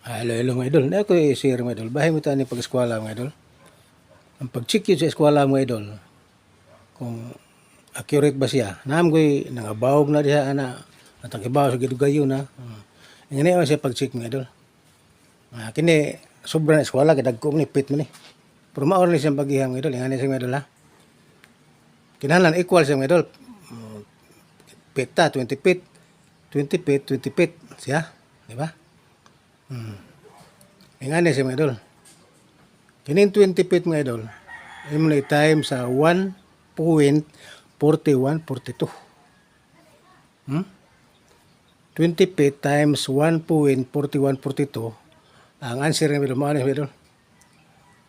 Hello mga idol. Na ako i-share mga idol. Bahay mo tayo ni pag-eskwala mga idol. Ang pag-check yun sa eskwala mga idol, kung accurate ba siya. Naam ko'y nangabawag na diha ana. At ang ibaw sa gidugayo na. Ngayon naman siya pag-check mga idol. Kini sobrang eskwala, kadagko ni pit mo ni. Pero maor ni siyang paghihang mga idol. Ngayon siya mga idol ha. Kinahanglan equal siya mga idol. Pit ta, 20 pit. 20 pit, 20 pit. Siya. Di ba? Ngayon siya mga idol. Kining 20 feet mga idol, ay mo na i-time sa 1.4142. 20 feet times 1.4142. Ang answer ng idol, maano mga idol?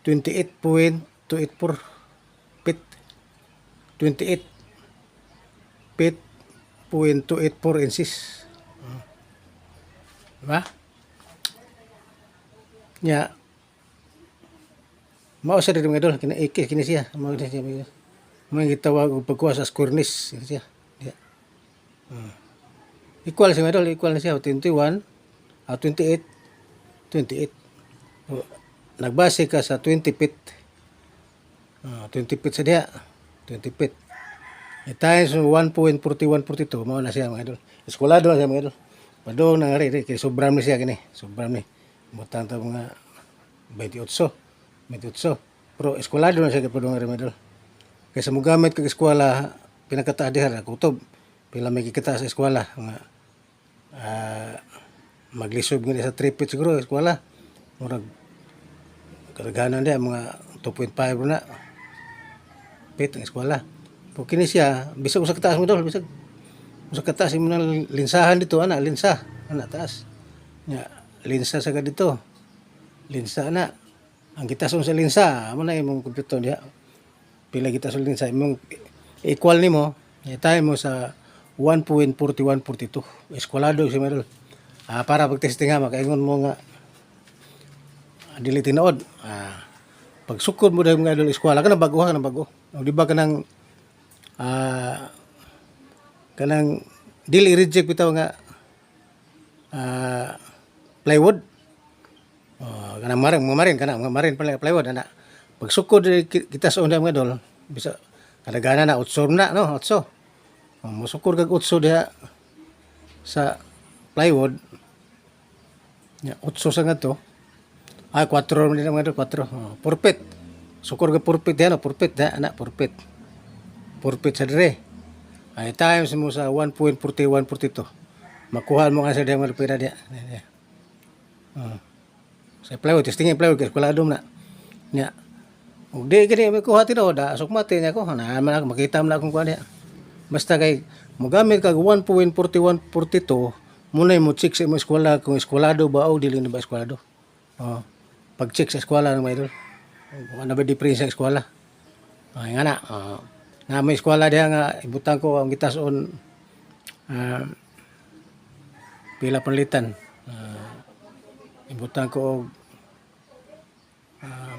28.284 feet. 28 feet .284 inches. Diba? Nya mao sa diri mga idol kini siya mao siya mga gitawag og pagkuha sa squareness siya diya. Equal siya mga idol, equal na siya 21 28 28. Nagbase ka sa 20 feet. 20 feet sa diha 20 feet times 1.4142 mao na siya mga idol. Eskwalado na siya mga idol. Padong nang ari kay sobram ni siya kini sobram ni butang ta mga 28 pero eskwalado na siya kay padong mga idol. Kaysa mo gamit kag eskwela pinakataas diha kutob pila may kikita sa eskwela nga maglisob nga sa 3 feet siguro eskwela murag karaghanan diha mga 2.5 na feet ang eskwela. Pero kini siya bisag usa ka taas mo dol, bisag usa ka taas mo na linsahan dito ana linsa ana taas nya linsa sa dito linsa na ang gitason sa linsa amo na imong kompyuter diha pila gitason linsa imong equal nimo i-time mo sa 1.4142 eskwalado si Merol. Para pag-testing nga makaingon mo nga dili tinuod pag sukod mo dahil mga idol eskwela ka na bago o di ba kanang kanang dili reject bitaw nga plywood kanang marin pala plywood ana pag sukod kita sa undang mga idol bisa kadagana na 8 na no 8 musukod kag 8 diha sa plywood nya 8 sa ngadto 4 man din mga idol 4 purpit sukod kag purpit diha no purpit diha ana purpit sa dire ay times mo sa 1.4142 makuha mo nga sa diha mga pira diha sa plywood testingin plywood kasi kuladom na nya ug di gani makuha tinuod asok mati niya ko na man makita man akong kuha diha basta kay mogamit kag 1.4142 muna mo check sa imong eskwela kung eskwelado ba o dili na ba eskwelado pag check sa eskwela ng mga idol kung ano ba difference sa eskwela ay nga na may eskwela diha nga ibutang ko ang gitason pila panlitan ibutang ko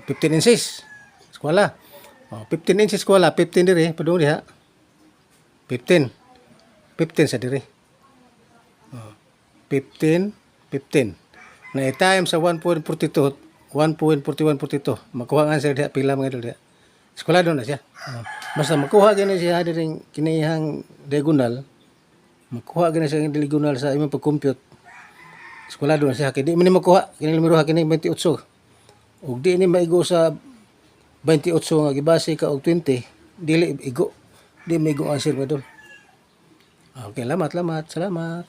15 inches eskwela 15 inches eskwela 15 diri padung diha 15 sa diri 15 na i-time sa 1.4142 makuha ang answer diha pila mga idol diha eskwelado na siya basta makuha gani siya diring kinihang diagonal makuha gani siya diagonal sa imong pag-compute eskwelado na siya kay di man ni makuha kini numero kini 28 ug di ni maigo sa 28 nga gibase ka og 20 dili igo di maigo answer mga idol. Okay, salamat.